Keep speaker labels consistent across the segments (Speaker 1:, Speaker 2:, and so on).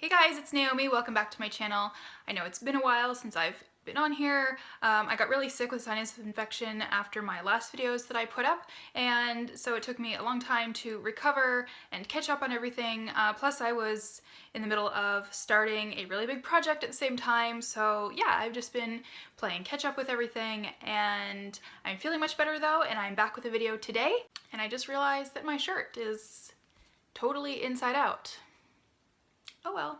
Speaker 1: Hey guys, it's Naomi. Welcome back to my channel. I know it's been a while since I've been on here. I got really sick with sinus infection after my last videos that I put up, and so it took me a long time to recover and catch up on everything. Plus I was in the middle of starting a really big project at the same time, so yeah, I've just been playing catch up with everything, and I'm feeling much better though, and I'm back with a video today, and I just realized that my shirt is totally inside out. Oh well.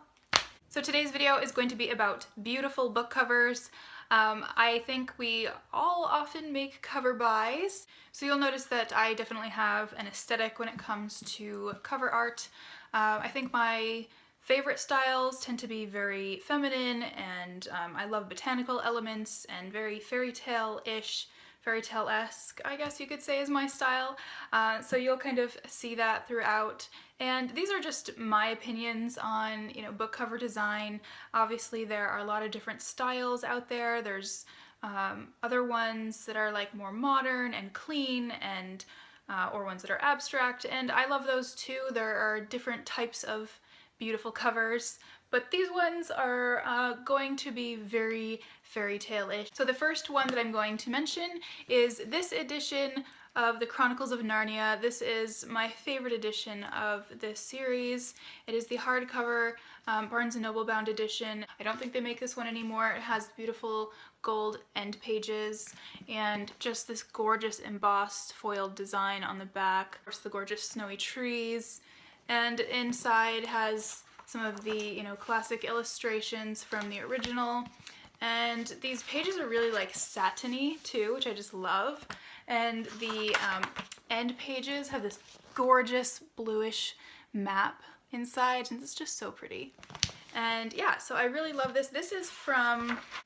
Speaker 1: So today's video is going to be about beautiful book covers. I think we all often make cover buys, so you'll notice that I definitely have an aesthetic when it comes to cover art. I think my favorite styles tend to be very feminine, and I love botanical elements and very fairy tale-ish, fairy tale-esque, I guess you could say, is my style. So you'll kind of see that throughout. And these are just my opinions on, book cover design. Obviously there are a lot of different styles out there. There's other ones that are like more modern and clean, and or ones that are abstract, and I love those too. There are different types of beautiful covers, but these ones are going to be very fairy tale-ish. So the first one that I'm going to mention is this edition of the Chronicles of Narnia. This is my favorite edition of this series. It is the hardcover Barnes & Noble bound edition. I don't think they make this one anymore. It has beautiful gold end pages and just this gorgeous embossed foiled design on the back. Of course, the gorgeous snowy trees, and inside has some of the classic illustrations from the original. And these pages are really like satiny too, which I just love. And the end pages have this gorgeous bluish map inside, and it's just so pretty. And yeah, so I really love this. This is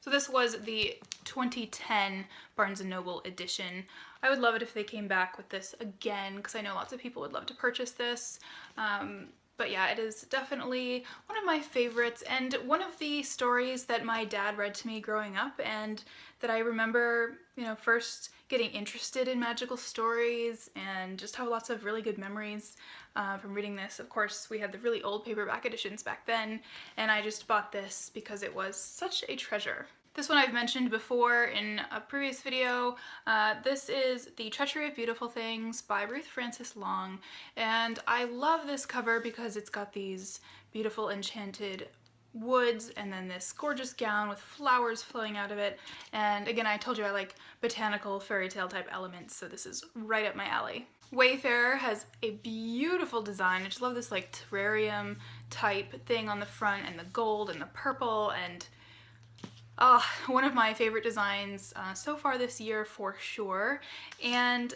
Speaker 1: so this was the 2010 Barnes & Noble edition. I would love it if they came back with this again, because I know lots of people would love to purchase this. But yeah, it is definitely one of my favorites, and one of the stories that my dad read to me growing up, and that I remember, first getting interested in magical stories, and just have lots of really good memories from reading this. Of course, we had the really old paperback editions back then, and I just bought this because it was such a treasure. This one I've mentioned before in a previous video. This is The Treachery of Beautiful Things by Ruth Francis Long, and I love this cover because it's got these beautiful enchanted woods and then this gorgeous gown with flowers flowing out of it. And again, I told you I like botanical fairy tale type elements, so this is right up my alley. Wayfarer has a beautiful design. I just love this like terrarium type thing on the front, and the gold and the purple, and one of my favorite designs so far this year for sure. And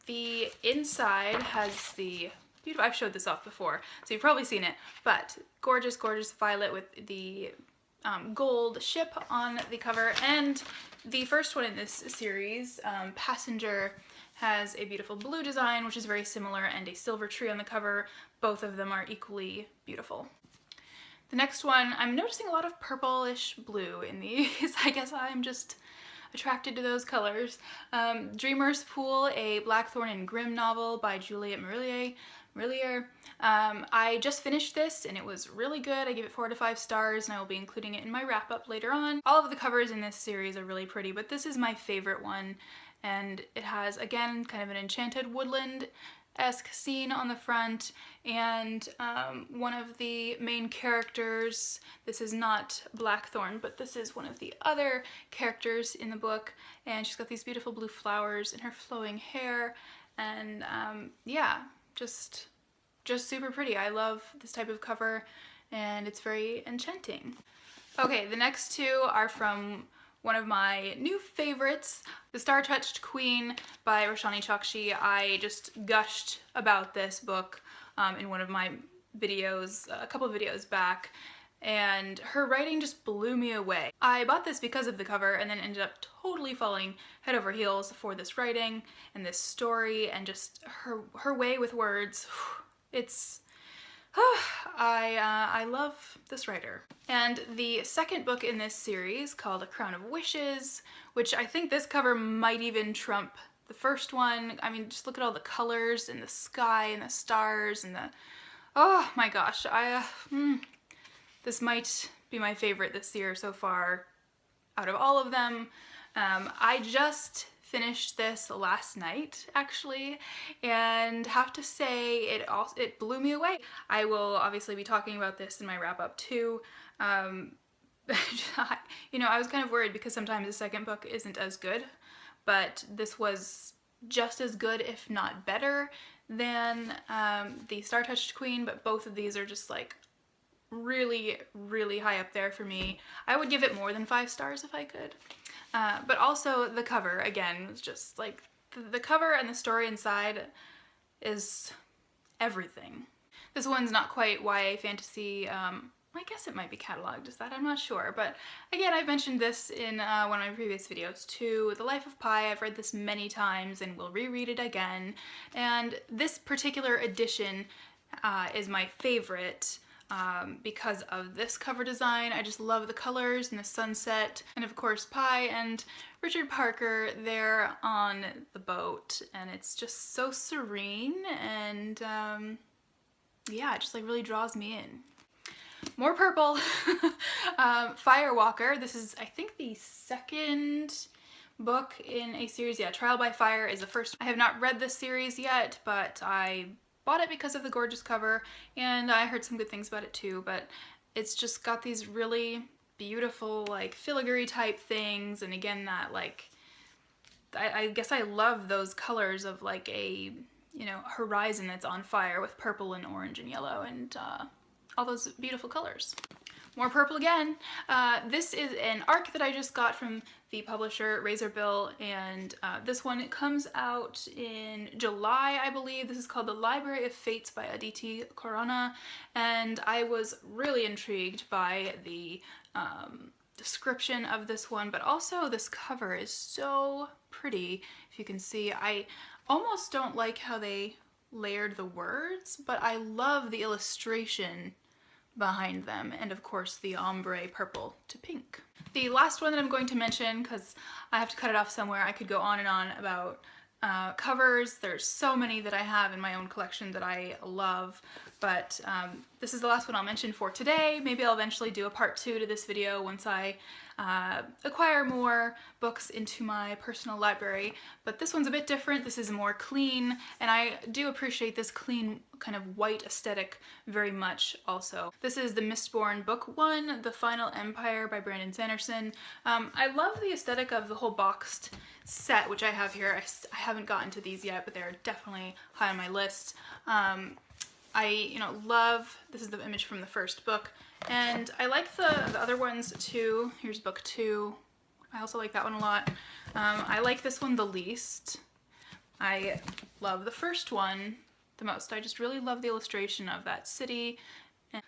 Speaker 1: the inside has the beautiful, I've showed this off before, so you've probably seen it, but gorgeous, gorgeous violet with the gold ship on the cover. And the first one in this series, Passenger, has a beautiful blue design, which is very similar, and a silver tree on the cover. Both of them are equally beautiful. The next one, I'm noticing a lot of purplish blue in these. I guess I'm just attracted to those colors. Dreamer's Pool, a Blackthorn and Grimm novel by Juliet Marillier. I just finished this and it was really good. I gave it 4 out of 5 stars, and I will be including it in my wrap-up later on. All of the covers in this series are really pretty, but this is my favorite one, and it has, again, kind of an enchanted woodland-esque scene on the front, and one of the main characters, this is not Blackthorn, but this is one of the other characters in the book, and she's got these beautiful blue flowers in her flowing hair, and yeah, just super pretty. I love this type of cover, and it's very enchanting. Okay, the next two are from one of my new favorites, The Star-Touched Queen by Roshani Chokshi. I just gushed about this book in one of my videos, a couple of videos back, and her writing just blew me away. I bought this because of the cover, and then ended up totally falling head over heels for this writing and this story, and just her way with words. It's I love this writer. And the second book in this series, called A Crown of Wishes, which I think this cover might even trump the first one. I mean, just look at all the colors and the sky and the stars and the, oh my gosh, This might be my favorite this year so far out of all of them. I just finished this last night actually, and have to say it blew me away. I will obviously be talking about this in my wrap up too. You know, I was kind of worried because sometimes the second book isn't as good, but this was just as good, if not better, than the Star-Touched Queen, but both of these are just like really, really high up there for me. I would give it more than 5 stars if I could. But also the cover, again, was just like, the cover and the story inside is everything. This one's not quite YA fantasy. I guess it might be cataloged as that, I'm not sure. But again, I've mentioned this in one of my previous videos too. The Life of Pi, I've read this many times and will reread it again. And this particular edition is my favorite. Because of this cover design. I just love the colors and the sunset, and of course Pi and Richard Parker there on the boat, and it's just so serene, and yeah, it just like really draws me in. More purple. Firewalker. This is, I think, the second book in a series. Yeah, Trial by Fire is the first. I have not read this series yet, but I bought it because of the gorgeous cover, and I heard some good things about it too, but it's just got these really beautiful like filigree type things, and again that like, I guess I love those colors of like a, you know, horizon that's on fire with purple and orange and yellow and all those beautiful colors. More purple again. This is an ARC that I just got from the publisher Razorbill, and this one, it comes out in July, I believe. This is called The Library of Fates by Aditi Khorana, and I was really intrigued by the description of this one, but also this cover is so pretty. If you can see, I almost don't like how they layered the words, but I love the illustration behind them, and of course the ombre purple to pink. The last one that I'm going to mention, because I have to cut it off somewhere, I could go on and on about covers. There's so many that I have in my own collection that I love, but this is the last one I'll mention for today. Maybe I'll eventually do a part 2 to this video once I acquire more books into my personal library, but this one's a bit different. This is more clean, and I do appreciate this clean kind of white aesthetic very much also. This is The Mistborn Book 1, The Final Empire by Brandon Sanderson. I love the aesthetic of the whole boxed set, which I have here. I haven't gotten to these yet, but they're definitely high on my list. I love, this is the image from the first book, and I like the other ones too. Here's book 2. I also like that one a lot. I like this one the least. I love the first one the most. I just really love the illustration of that city.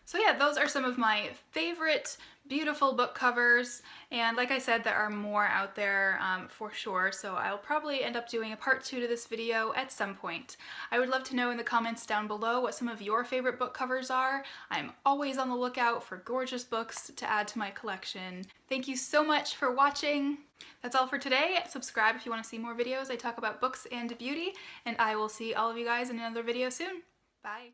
Speaker 1: So yeah, those are some of my favorite beautiful book covers, and like I said, there are more out there for sure, so I'll probably end up doing a part 2 to this video at some point. I would love to know in the comments down below what some of your favorite book covers are. I'm always on the lookout for gorgeous books to add to my collection. Thank you so much for watching. That's all for today. Subscribe if you want to see more videos. I talk about books and beauty, and I will see all of you guys in another video soon. Bye!